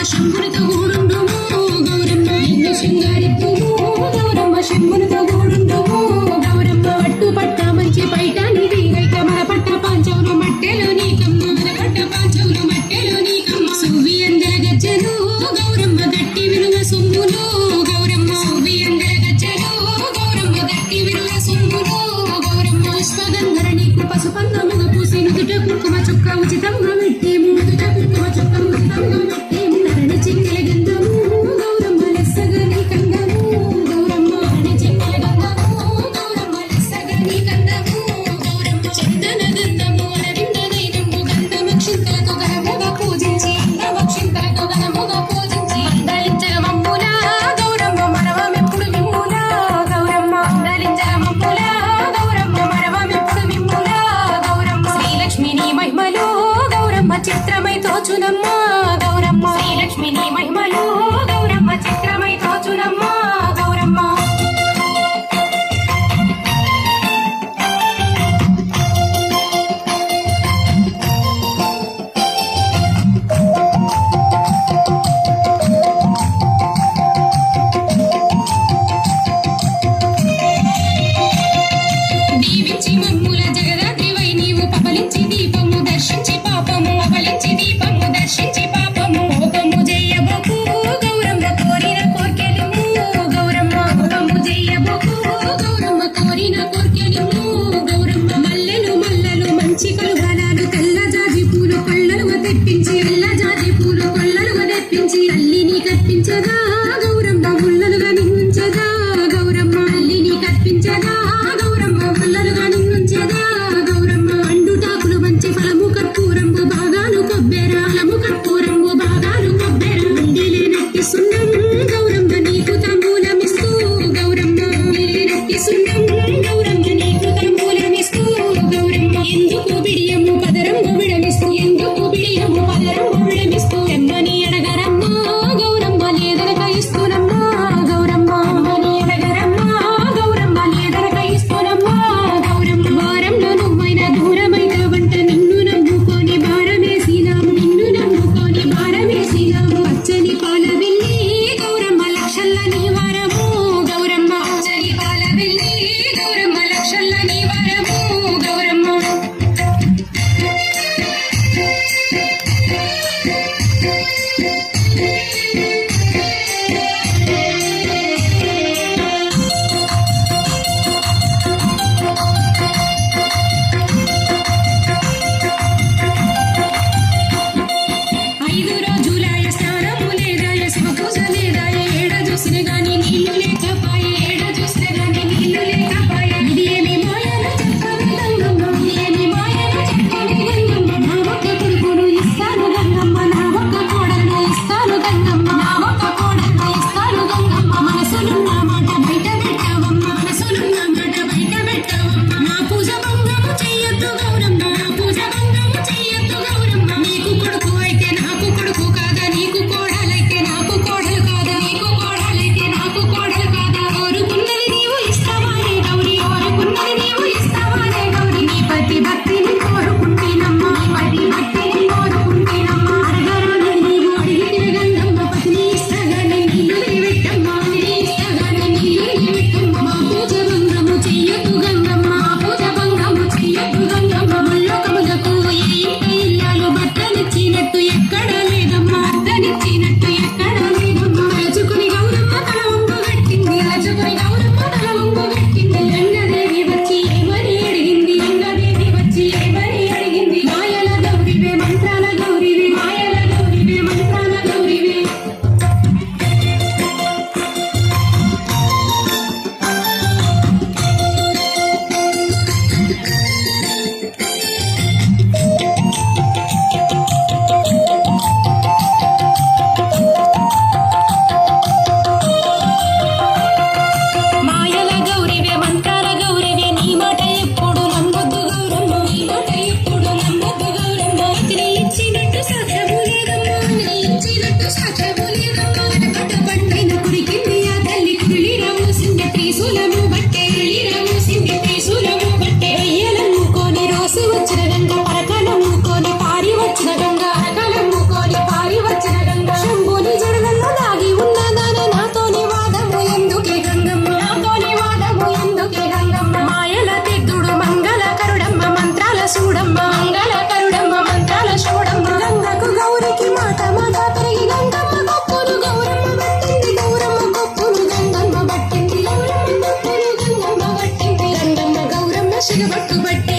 శంభునితో గూడుండుము గౌరమ్మ నిన్ను శృంగారిద్దుము గౌరమ్మ శంభునితో గూడుండుము గౌరమ్మ పట్టు పట్ట మంచి పైట నిధి రైక మన పట్ట పాంచవులు మట్టెలు నీకమ్మ మన పట్ట పాంచవులు మట్టెలు నీకమ్మ సువ్వి అందర గజ్జలు గౌరమ్మ గట్టి విలువ సొమ్ములు గౌరమ్మ సువ్వి అందర గజ్జలు గౌరమ్మ గట్టి విలువ సొమ్ములు గౌరమ్మ పుష్పగంధర నీకు పసుపంగముగ పూసి నుదుట కుంకుమ చుక్క ఉచితంగా పెట్టేము నుదుట కుంకుమ చుక్క ఉచితంగా పెట్టేము నరణి చెక్కెల గంధము గౌరమ్మ లెస్సగా నీ కందము గౌరమ్మ నరణి చెక్కెల గంధము గౌరమ్మ లెస్సగా నీ కందము గౌరమ్మ చందన గంధము అరవింద దైనము గంధమక్షింతలతో ఘనముగా పూజించి అందమక్షింతలతో ఘనముగా పట్టుబట్టి